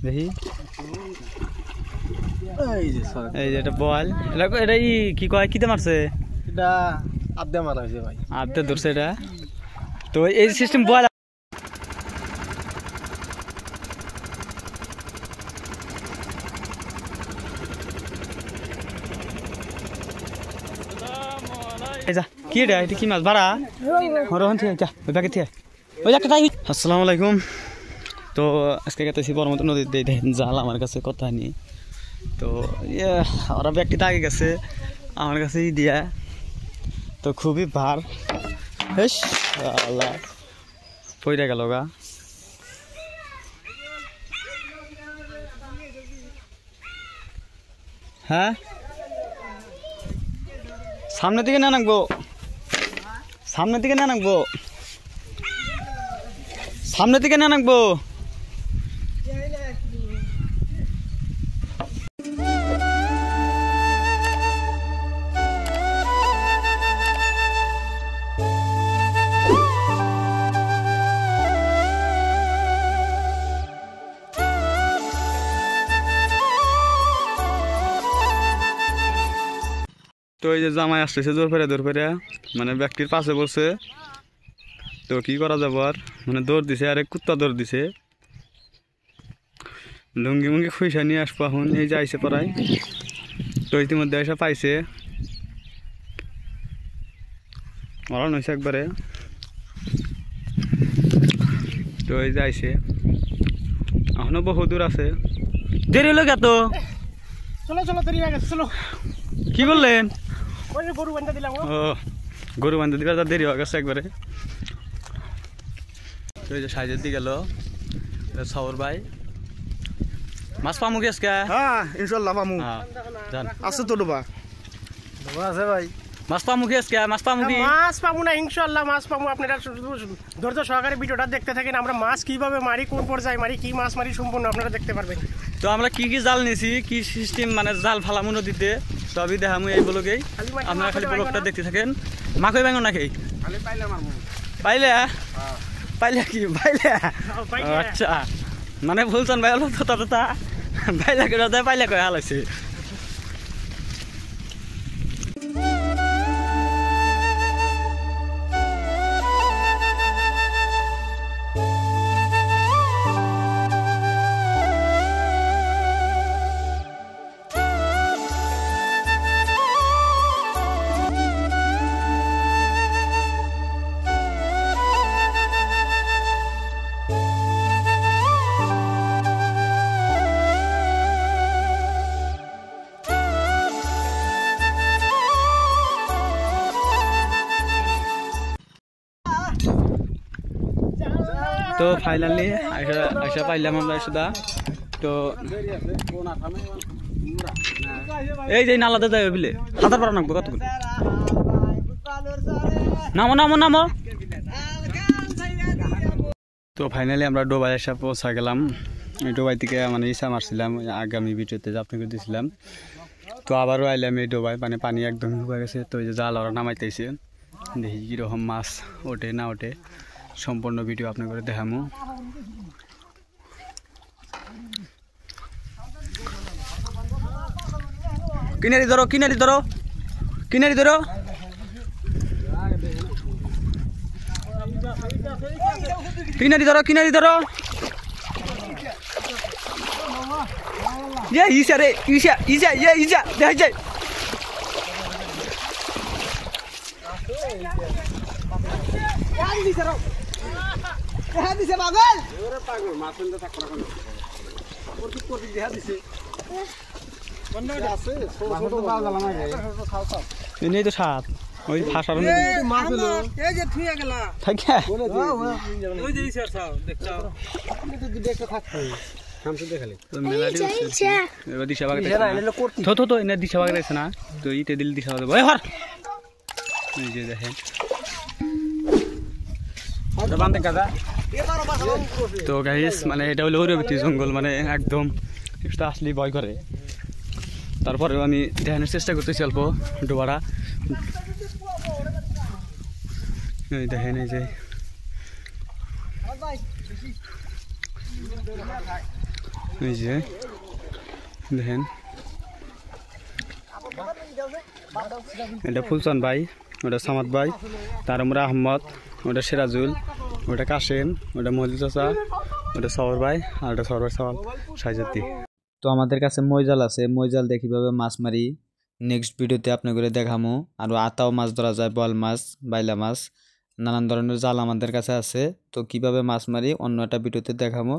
দেখি এই যে এটা বল এটা কি কয় কিতে মারছে এটা আড্ডা মারা হয়েছে ভাই আড্ডা ধরছে এটা তো এই সিস্টেম বল কি এটা এটা কি মাছ ভাড়া রোহন থেকে যা ওই প্যাকেট থেকে ওই একটা তাই আসসালামু আলাইকুম তো আজকে গেতেছি বড়মতো নদীতে দেখেন জাল আমার কাছে কথা নেই তো ওরা ব্যক্তি আগে গেছে আমার কাছে দিয়া তো খুবই ভার বেশ আল্লাহ পইরা গেল গা হ্যাঁ সামনের দিকে না নাকবো সামনের দিকে না নাকবো সামনের দিকে না নাকবো তো এই যে জামাই আসতেছে দৌড় ফেরে মানে ব্যক্তির পাশে বলছে তো কি করা যাবো আর মানে দৌড় দিছে আর কুত্তা দৌড় দিছে লুঙ্গি মুঙ্গি খুঁজা নিয়ে আসবো এখন এই যে আইসে পড়ায় তো ইতিমধ্যে এসে পাইছে মরণ হয়েছে একবারে তো এই যে আইসে এখনো বহু দূর আছে দেরি হলো কে তো চলো চলো দেরি হয়ে গেছে চলো কি বললেন গরু বান্ধা দিলাম ও গরু বান্ধা দিবার তার দেরি হয়ে গেছে একবারে তো এই যে সাইজের দিকে গেল সবর ভাই মাছ পামু কি আজকে হ্যাঁ ইনশাআল্লাহ পামু জান আছে তো ডোবা আছে ভাই মাছ পামু কি আজকে মাছ পামু কি মাছ পামু না ইনশাআল্লাহ মাছ পামু আপনারা ধৈর্য সহকারে ভিডিওটা দেখতে থাকেন আমরা মাছ কিভাবে মারি কোন পর্যায়ে মারি কি মাছ মারি সম্পূর্ণ আপনারা দেখতে পারবেন তো আমরা কি কি জাল নিছি কি সিস্টেম মানে জাল ফালামু নদীতে সবই দেখামু এই ব্লগেই আপনারা খালি ব্লগটা দেখতে থাকেন মাকই ব্যাঙ নাকি পাইলে পাইলে কি পাইলে আচ্ছা মানে ভুলছেন ভাই অল্প তা পাইলে করে দেয় পাইলে কয়ে হালাইছে তো ফাইনালি আইসা পাইলাম আমরা সুদা তো এই যে নালাতে যাই বিলে হাতার পারা নাকবো কতক্ষণ নামো নামো নামো তো ফাইনালি আমরা ডোবাই এসে পৌঁছা গেলাম এই ডোবাই থেকে মানে ইসা মারছিলাম আগামী ভিডিওতে আপনাকে দিয়েছিলাম তো আবারও আইলাম এই ডোবাই মানে পানি একদম শুকা গেছে তো এই যে জাল ওরা নামাইতেছে দেখি কীরকম মাছ ওঠে না ওঠে সম্পূর্ণ ভিডিও আপনাদের দেখামু কিনারি ধরো কিনারি ধরো কিনারি ধরো কিনারি ধরো কিনারি ধরো ইসা রে ইসা ইসা ইসা দেখা যায় তো সাপ ওই ফাঁসার দিশা বাগান আছে না তো ইতে দিল দিশা দেখেন তো গাইস মানে এটা হলো ওরবতী জঙ্গল মানে একদম আসলে ভয় করে তারপরেও আমি দেখানোর চেষ্টা করতেছি অল্প ডোবাটা দেখেন এই যে এই যে দেখেন এটা ফুলচান ভাই, ওটা সামাদ ভাই, তার আমরা আহমদ, ওটা সিরাজুল, ওটা কাশেম, ওটা মজিদ চাচা, ওটা সবর ভাই, আর ওটা সবর সওয়াল সাইজাতি। তো আমাদের কাছে মইজাল আছে, মইজাল দিয়ে কীভাবে মাছ মারি নেক্সট ভিডিওতে আপনাদের দেখামো। আর আতাও মাছ ধরা যায়, বল মাছ, বাইলা মাছ, নানান ধরনের জাল আমাদের কাছে আছে। তো কিভাবে মাছ মারি অন্য একটা ভিডিওতে দেখামো।